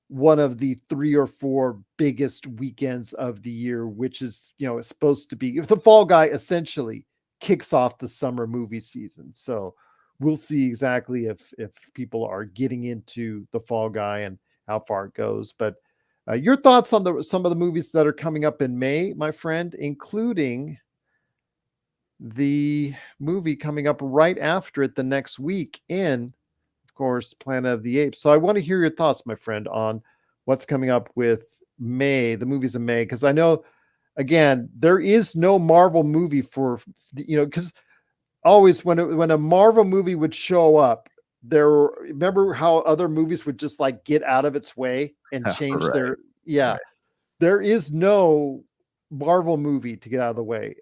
one of the 3 or 4 biggest weekends of the year, which is, it's supposed to be, if the Fall Guy essentially kicks off the summer movie season. So we'll see exactly if people are getting into the Fall Guy and how far it goes. But your thoughts on some of the movies that are coming up in May, my friend, including the movie coming up right after it the next week in, of course, Planet of the Apes. So I want to hear your thoughts, my friend, on what's coming up with May, the movies in May, because I know, again, there is no Marvel movie for, because always when a Marvel movie would show up, remember how other movies would just like get out of its way and change Right. yeah, Right. there is no Marvel movie to get out of the way.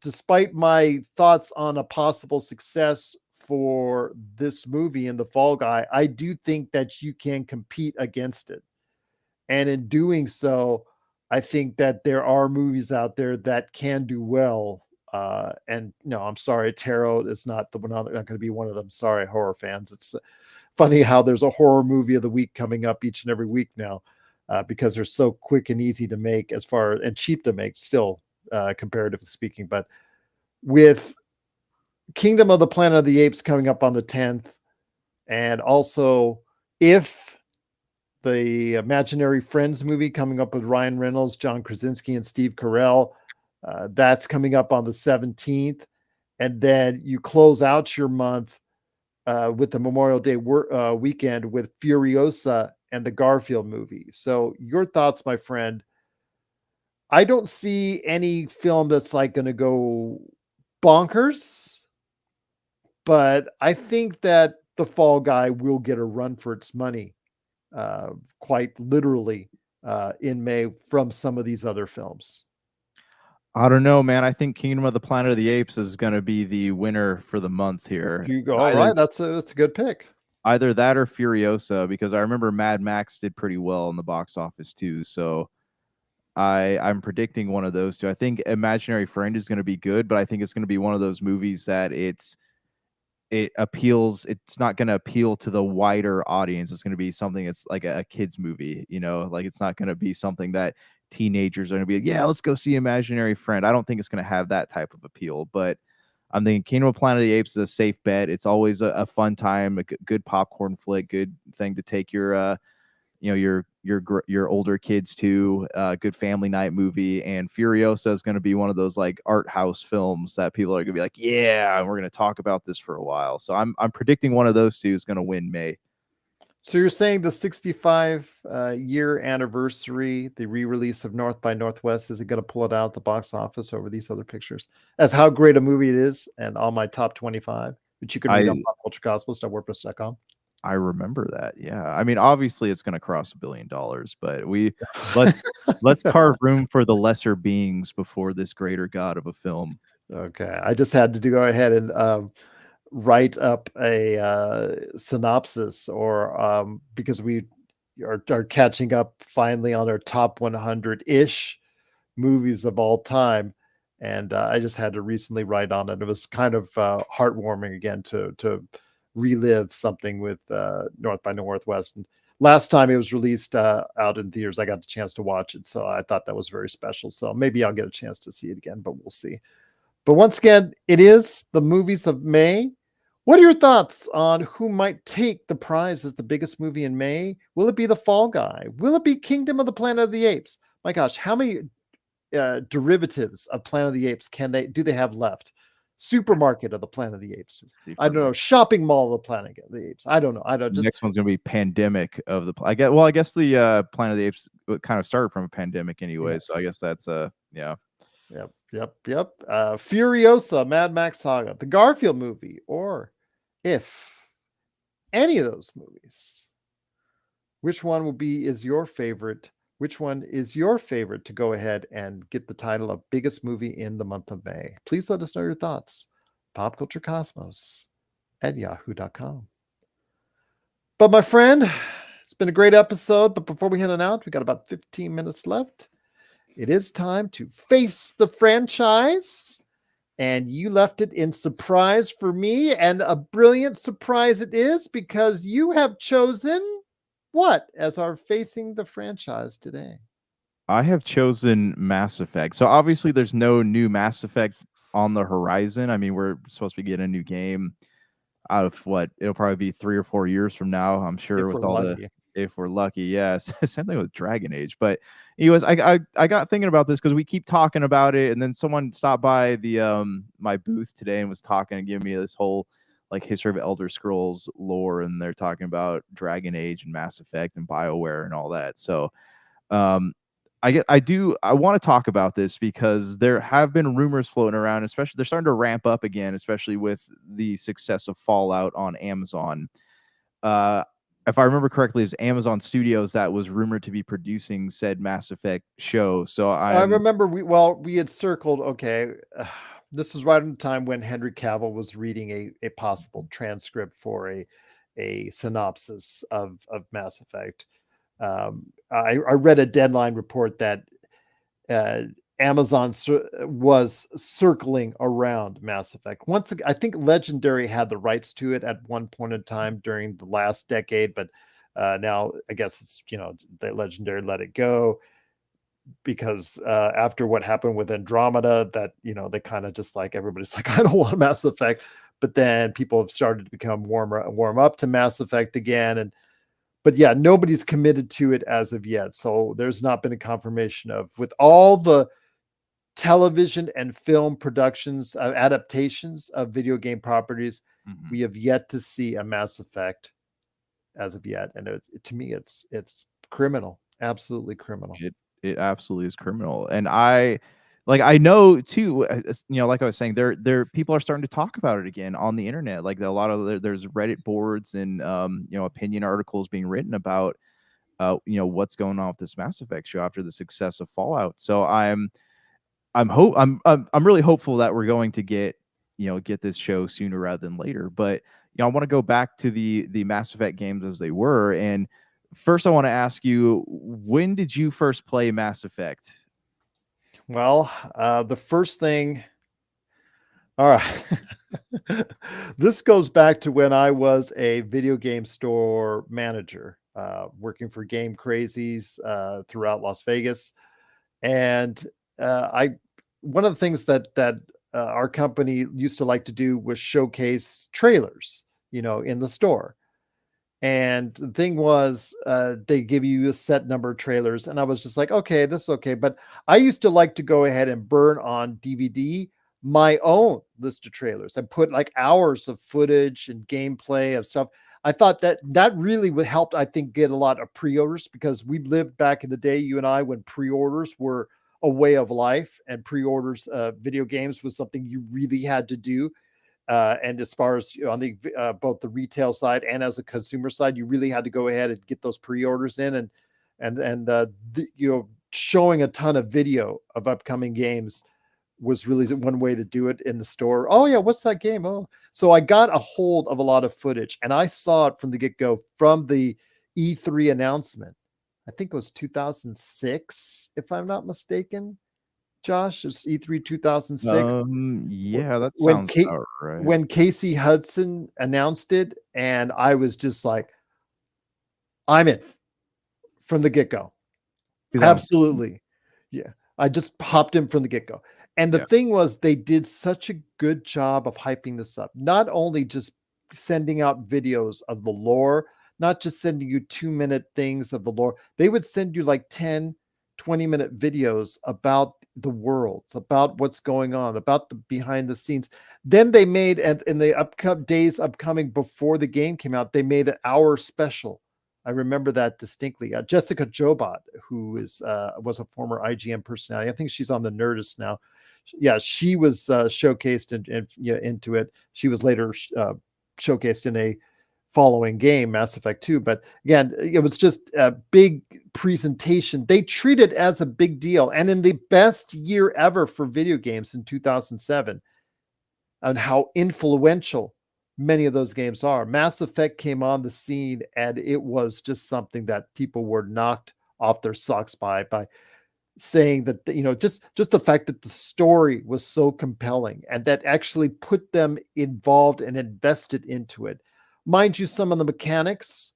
Despite my thoughts on a possible success for this movie in the Fall Guy, I do think that you can compete against it. And in doing so, I think that there are movies out there that can do well. And no, I'm sorry, Tarot is not going to be one of them. Sorry, horror fans. It's funny how there's a horror movie of the week coming up each and every week now, because they're so quick and easy to make and cheap to make still, comparatively speaking. But with Kingdom of the Planet of the Apes coming up on the 10th, and also if the Imaginary Friends movie coming up with Ryan Reynolds, John Krasinski, and Steve Carell, that's coming up on the 17th. And then you close out your month with the Memorial Day weekend with Furiosa and the Garfield movie. So, your thoughts, my friend? I don't see any film that's like going to go bonkers, but I think that the Fall Guy will get a run for its money, quite literally, in May from some of these other films. I don't know, man. I think Kingdom of the Planet of the Apes is going to be the winner for the month here. You go, all Either right. That's a good pick. either that or Furiosa, because I remember Mad Max did pretty well in the box office too. So I'm predicting one of those two. I think Imaginary Friend is going to be good, but I think it's going to be one of those movies that it appeals. It's not going to appeal to the wider audience. It's going to be something that's like a kids movie. Like it's not going to be something that teenagers are going to be like, yeah, let's go see Imaginary Friend. I don't think it's going to have that type of appeal, but I'm thinking Kingdom of Planet of the Apes is a safe bet. It's always a fun time, a good popcorn flick, good thing to take your older kids to. Good family night movie. And Furiosa is going to be one of those like art house films that people are going to be like, yeah, and we're going to talk about this for a while. So I'm predicting one of those two is going to win May. So you're saying the 65 year anniversary, the re-release of North by Northwest, is it going to pull it out at the box office over these other pictures? As how great a movie it is, and on my top 25, which you can read on I popculturecosmos.wordpress.com. I remember that. Yeah. I mean, obviously it's going to cross $1 billion, but let's carve room for the lesser beings before this greater god of a film. Okay, I just had to go ahead and write up a synopsis, or because we are catching up finally on our top 100 ish movies of all time, and I just had to recently write on it. It was kind of heartwarming again to relive something with North by Northwest. And last time it was released out in theaters, I got the chance to watch it, so I thought that was very special. So maybe I'll get a chance to see it again, but we'll see. But once again, it is the movies of May. What are your thoughts on who might take the prize as the biggest movie in May? Will it be The Fall Guy? Will it be Kingdom of the Planet of the Apes? My gosh, how many derivatives of Planet of the Apes do they have left? Supermarket of the Planet of the Apes. I don't know. Shopping mall of the Planet of the Apes. I don't know. I don't just. Next one's gonna be Pandemic of the. I guess the Planet of the Apes kind of started from a pandemic anyway, Yes. so I guess that's yeah. Yep. Furiosa, Mad Max Saga, the Garfield movie, or if any of those movies, which one is your favorite? Which one is your favorite to go ahead and get the title of biggest movie in the month of May? Please let us know your thoughts. Pop Culture Cosmos at yahoo.com. But my friend, it's been a great episode. But before we head on out, we got about 15 minutes left. It is time to face the franchise. And you left it in surprise for me, and a brilliant surprise it is, because you have chosen what as our facing the franchise today? I have chosen Mass Effect. So obviously, there's no new Mass Effect on the horizon. I mean, we're supposed to be getting a new game out of what it'll probably be 3 or 4 years from now. I'm sure If with we're all the, lucky. if we're lucky, yes. Same thing with Dragon Age. But anyways, I got thinking about this because we keep talking about it, and then someone stopped by the my booth today and was talking and giving me this whole like history of Elder Scrolls lore, and they're talking about Dragon Age and Mass Effect and BioWare and all that. So um I want to talk about this because there have been rumors floating around, especially they're starting to ramp up again, especially with the success of Fallout on Amazon. Uh if I remember correctly, it was Amazon Studios that was rumored to be producing said Mass Effect show. So I I'm remember we had circled, okay, this was right in the time when Henry Cavill was reading a possible transcript for a synopsis of Mass Effect. I read a Deadline report that uh, Amazon was circling around Mass Effect. Once I think Legendary had the rights to it at one point in time during the last decade, but now I guess it's, the Legendary let it go, because after what happened with Andromeda, that, they kind of just like, everybody's like, I don't want Mass Effect. But then people have started to become warm up to Mass Effect again, and but yeah, nobody's committed to it as of yet. So there's not been a confirmation of, with all the television and film productions, adaptations of video game properties, Mhm. we have yet to see a Mass Effect as of yet. And to me, it's criminal, absolutely criminal. it absolutely is criminal. And I know too, like I was saying, there people are starting to talk about it again on the internet. Like a lot of there's Reddit boards and opinion articles being written about what's going on with this Mass Effect show after the success of Fallout. So I'm really hopeful that we're going to get this show sooner rather than later. But I want to go back to the Mass Effect games as they were. And first, I want to ask you, when did you first play Mass Effect? Well, the first thing, all right. This goes back to when I was a video game store manager, working for Game Crazies throughout Las Vegas. And I one of the things that our company used to like to do was showcase trailers, in the store. And the thing was, they give you a set number of trailers, and I was just like, okay, this is okay. But I used to like to go ahead and burn on DVD my own list of trailers and put like hours of footage and gameplay of stuff. I thought that really would help, I think, get a lot of pre-orders, because we lived back in the day, you and I, when pre-orders were a way of life, and pre-orders video games was something you really had to do. And as far as, on the both the retail side and as a consumer side, you really had to go ahead and get those pre-orders in, and showing a ton of video of upcoming games was really one way to do it in the store. Oh yeah, what's that game? Oh, so I got a hold of a lot of footage, and I saw it from the get-go, from the E3 announcement. I think it was 2006, if I'm not mistaken. Josh, it's E3 2006. Yeah, that when sounds Kate about right. when Casey Hudson announced it, and I was just like, I'm in from the get-go. 2007. Absolutely. Yeah. I just hopped in from the get-go. And the Yeah. thing was, they did such a good job of hyping this up. Not only just sending out videos of the lore, not just sending you 2-minute things of the lore. They would send you like 10, 20-minute videos about the worlds, about what's going on, about the behind the scenes. Then they made, and in the days upcoming before the game came out, they made an hour special. I remember that distinctly. Jessica Jobot, who was a former IGN personality, I think she's on the Nerdist now. Yeah, she was showcased into it. She was later showcased in a following game, Mass Effect 2. But again, it was just a big presentation. They treat it as a big deal. And in the best year ever for video games in 2007, and how influential many of those games are. Mass Effect came on the scene, and it was just something that people were knocked off their socks by saying that, just the fact that the story was so compelling and that actually put them involved and invested into it. Mind you, some of the mechanics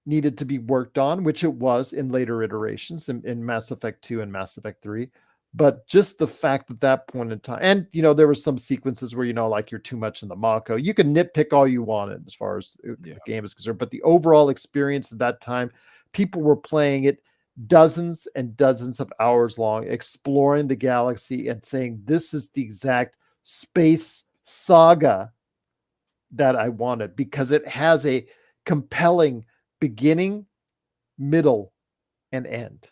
needed to be worked on, which it was in later iterations in Mass Effect 2 and Mass Effect 3. But just the fact at that point in time, and there were some sequences where, like, you're too much in the Mako. You can nitpick all you wanted as far as Yeah. the game is concerned, but the overall experience at that time, people were playing it dozens and dozens of hours long, exploring the galaxy and saying, this is the exact space saga that I wanted, because it has a compelling beginning, middle, and end.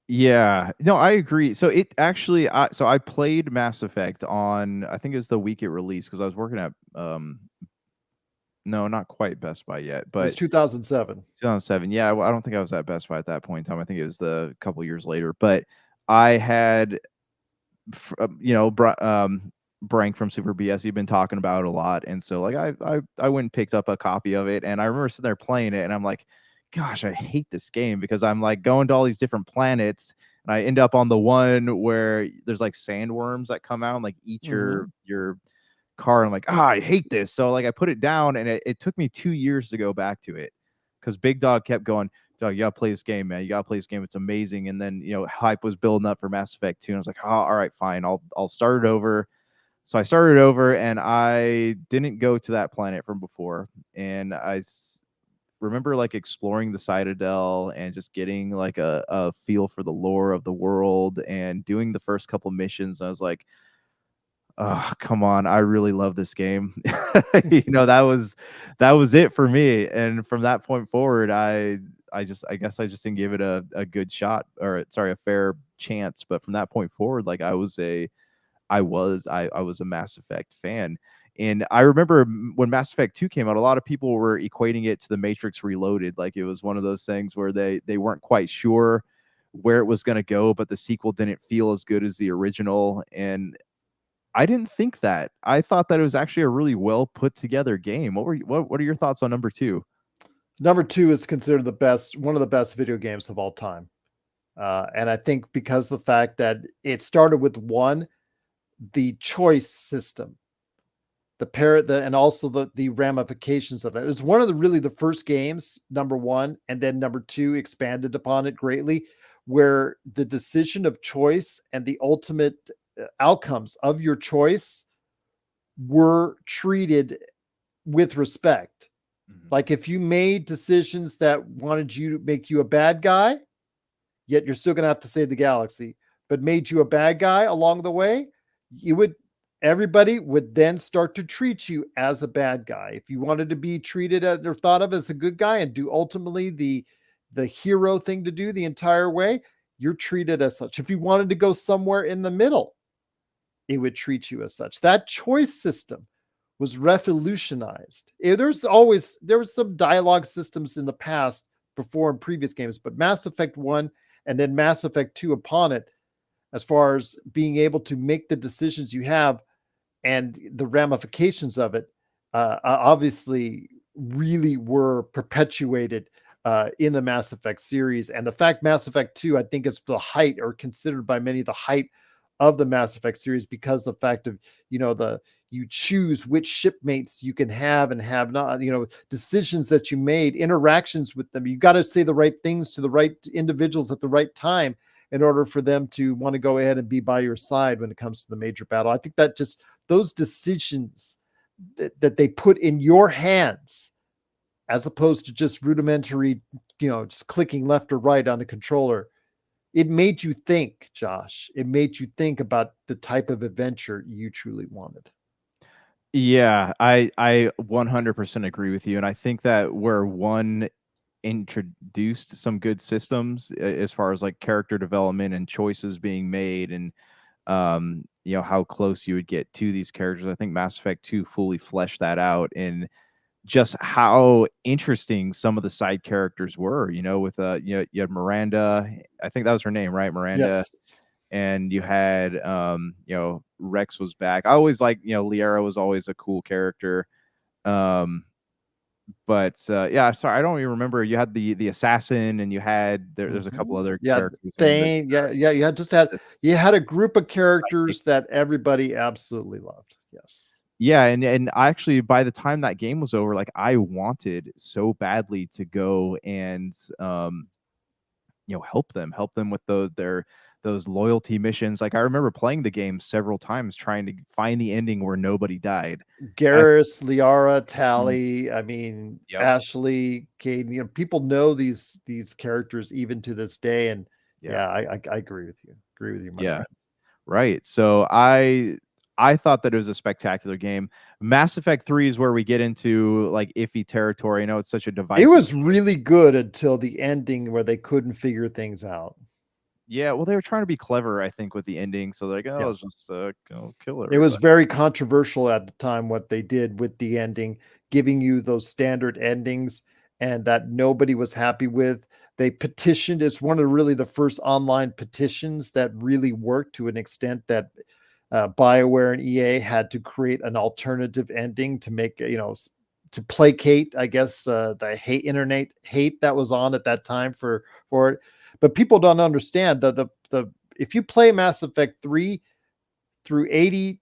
Yeah, no, I agree. So it actually, I played Mass Effect on, I think it was the week it released because I was working at, no, not quite Best Buy yet, It was but 2007. 2007. Yeah, well, I don't think I was at Best Buy at that point in time. I think it was the couple years later. But I had, Brank from Super BS, he'd been talking about it a lot, and so like I went and picked up a copy of it, and I remember sitting there playing it, and I'm like, gosh, I hate this game because I'm like going to all these different planets, and I end up on the one where there's like sandworms that come out and like eat Mm-hmm. your car, and I'm like, I hate this. So like I put it down, and it took me 2 years to go back to it because Big Dog kept going, Dog, you gotta play this game, man. You gotta play this game. It's amazing. And then hype was building up for Mass Effect 2. And I was like, oh, all right, fine. I'll start it over. So I started over, and I didn't go to that planet from before. And remember like exploring the Citadel and just getting like a feel for the lore of the world and doing the first couple missions. I was like, oh, come on, I really love this game. That was it for me. And from that point forward, I guess I just didn't give it a good shot, or sorry, a fair chance. But from that point forward, like I was a Mass Effect fan. And I remember when Mass Effect 2 came out, a lot of people were equating it to the Matrix Reloaded. Like it was one of those things where they weren't quite sure where it was going to go, but the sequel didn't feel as good as the original. And I didn't think that. I thought that it was actually a really well put together game. What are your thoughts on number 2? Number 2 is considered one of the best video games of all time. And I think because the fact that it started with the choice system, and also the ramifications of that. It was one of the first games, number 1, and then number 2 expanded upon it greatly, where the decision of choice and the ultimate outcomes of your choice were treated with respect. Mhm. Like if you made decisions that wanted you to make you a bad guy, yet you're still going to have to save the galaxy, but made you a bad guy along the way, everybody would then start to treat you as a bad guy. If you wanted to be treated or thought of as a good guy and do ultimately the hero thing to do the entire way, you're treated as such. If you wanted to go somewhere in the middle, it would treat you as such. That choice system was revolutionized. There were some dialogue systems in the past before in previous games, but Mass Effect 1 and then Mass Effect 2 upon it, as far as being able to make the decisions you have and the ramifications of it, obviously really were perpetuated in the Mass Effect series. And the fact Mass Effect 2, I think, is the height, or considered by many the height of the Mass Effect series, because the fact of, you choose which shipmates you can have and have not, decisions that you made, interactions with them. You got to say the right things to the right individuals at the right time in order for them to want to go ahead and be by your side when it comes to the major battle. I think that just those decisions that they put in your hands, as opposed to just rudimentary, just clicking left or right on a controller, it made you think, Josh. It made you think about the type of adventure you truly wanted. Yeah, I 100% agree with you, and I think that where one introduced some good systems as far as like character development and choices being made, and how close you would get to these characters. I think Mass Effect 2 fully fleshed that out, and just how interesting some of the side characters were. With you had Miranda. I think that was her name, right? Miranda. Yes. and you had Rex was back. I always like, Liara was always a cool character. Um, but yeah, sorry, I don't even remember. You had the assassin, and you had there's a couple other Yeah, characters in this Thane. Yeah. You had just had you this had a group of sidekick. characters that everybody absolutely loved. Yes. Yeah, and I actually, by the time that game was over, like, I wanted so badly to go and help them with those loyalty missions. Like, I remember playing the game several times trying to find the ending where nobody died. And Garrus, Liara, Mhm. Tally, I mean, Yep. Ashley, Caden, people know these characters even to this day, and Yeah. yeah, I agree with you. Agree with you, my Yeah. friend. Right. So I thought that it was a spectacular game. Mass Effect 3 is where we get into like iffy territory. I know it's such a It divisive. was really good until the ending where they couldn't figure things out. Yeah, well, they were trying to be clever, I think, with the ending. So they're like, oh, Yeah. it's just go kill It was everybody. very controversial at the time what they did with the ending, giving you those standard endings and that nobody was happy with. They petitioned. It's one of really the first online petitions that really worked to an extent that BioWare and EA had to create an alternative ending to make, to placate, I guess, the internet hate that was on at that time for it. But people don't understand the if you play Mass Effect 3 through 80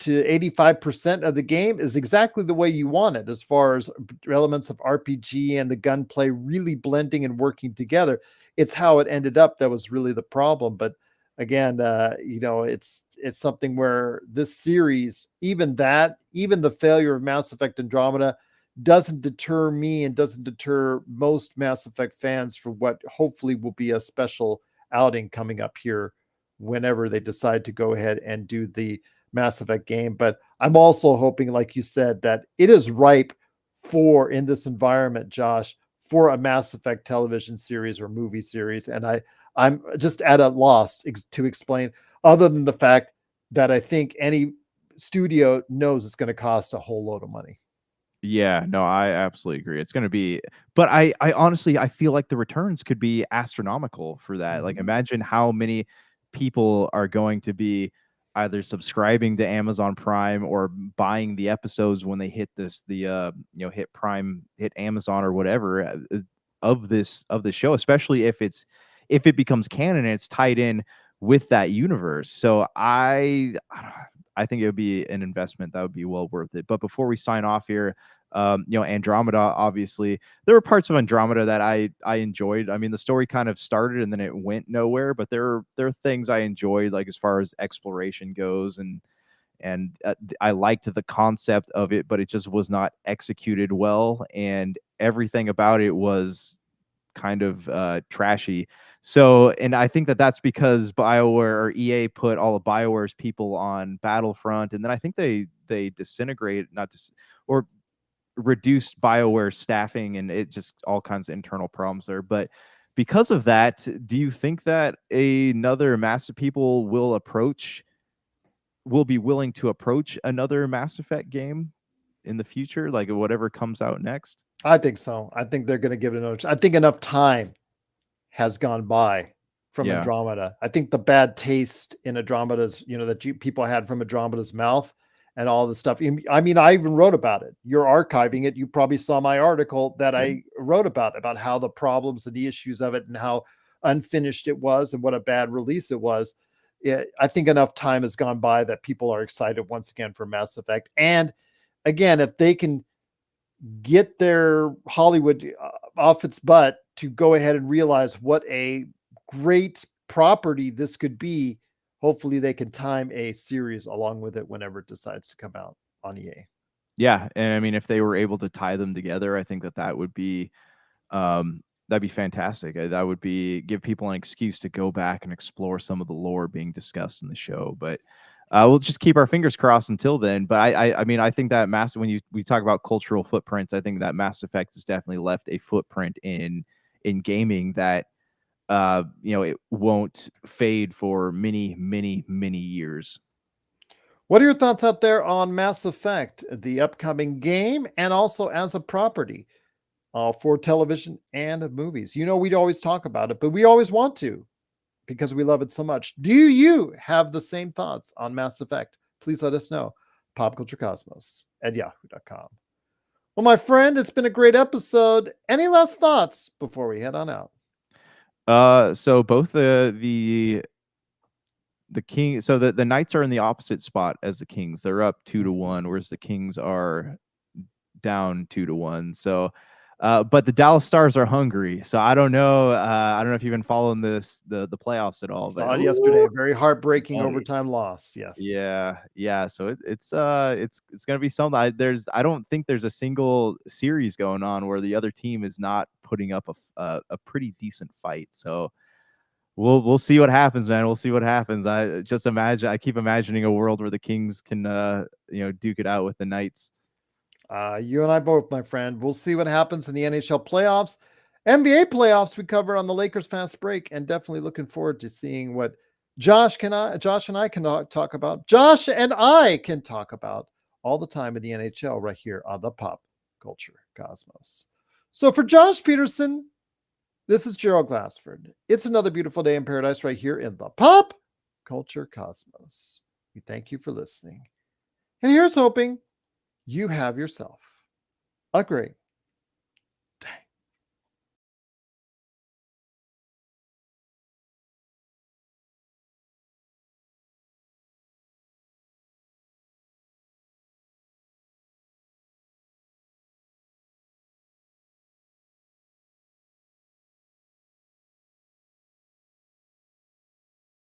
to 85% of the game is exactly the way you want it, as far as elements of RPG and the gunplay really blending and working together. It's how it ended up that was really the problem. But again, it's something where this series, even the failure of Mass Effect Andromeda, doesn't deter me and doesn't deter most Mass Effect fans for what hopefully will be a special outing coming up here whenever they decide to go ahead and do the Mass Effect game. But I'm also hoping, like you said, that it is ripe for, in this environment, Josh, for a Mass Effect television series or movie series. And I'm just at a loss to explain, other than the fact that I think any studio knows it's going to cost a whole load of money. Yeah, no, I absolutely agree. It's gonna be, but I honestly, I feel like the returns could be astronomical for that. Like, Mhm. imagine how many people are going to be either subscribing to Amazon Prime or buying the episodes when they hit hit Prime, hit Amazon or whatever, of the show, especially if it becomes canon and it's tied in with that universe. So I think it would be an investment that would be well worth it. But before we sign off here, Andromeda, obviously, there were parts of Andromeda that I enjoyed. I mean, the story kind of started and then it went nowhere, but there are things I enjoyed, like as far as exploration goes, and I liked the concept of it, but it just was not executed well, and everything about it was kind of trashy. So, and I think that that's because BioWare or EA put all of BioWare's people on Battlefront, and then I think they disintegrate, not dis or reduced BioWare staffing, and it just all kinds of internal problems there. But because of that, do you think that another mass of people will be willing to approach another Mass Effect game in the future, like whatever comes out next? I think so. I think they're going to give it another. I think enough time has gone by from Yeah. Andromeda. I think the bad taste in Andromeda's, that people had from Andromeda's mouth and all the stuff. I mean, I even wrote about it. You're archiving it. You probably saw my article that Yep. I wrote about how the problems and the issues of it and how unfinished it was and what a bad release it was. I think enough time has gone by that people are excited once again for Mass Effect. And again, if they can get their Hollywood off its butt to go ahead and realize what a great property this could be. Hopefully, they can time a series along with it whenever it decides to come out on EA. Yeah, and I mean, if they were able to tie them together, I think that that would be that'd be fantastic. That would be give people an excuse to go back and explore some of the lore being discussed in the show. But we'll just keep our fingers crossed until then. But I mean, I think that when we talk about cultural footprints, I think that Mass Effect has definitely left a footprint in gaming that it won't fade for many, many, many years. What are your thoughts out there on Mass Effect, the upcoming game, and also as a property for television and movies? We'd always talk about it, but we always want to. because we love it so much. Do you have the same thoughts on Mass Effect? Please let us know. popculturecosmos@yahoo.com. Well, my friend, it's been a great episode. Any last thoughts before we head on out? So both the king, so the knights are in the opposite spot as the kings. They're up 2-1, whereas the kings are down 2-1. So but the Dallas Stars are hungry. So I don't know. I don't know if you've been following the playoffs at all, but Saw it yesterday. Very heartbreaking buddy. overtime loss. Yes. Yeah. So it's gonna be something. I don't think there's a single series going on where the other team is not putting up a pretty decent fight. So we'll see what happens, man. We'll see what happens. I keep imagining a world where the Kings can duke it out with the Knights. You and I both, my friend. We'll see what happens in the NHL playoffs. NBA playoffs we cover on the Lakers Fast Break, and definitely looking forward to seeing what Josh and I can talk about. Josh and I can talk about all the time in the NHL right here on the Pop Culture Cosmos. So for Josh Peterson, this is Gerald Glassford. It's another beautiful day in paradise right here in the Pop Culture Cosmos. We thank you for listening. And here's hoping you have yourself a great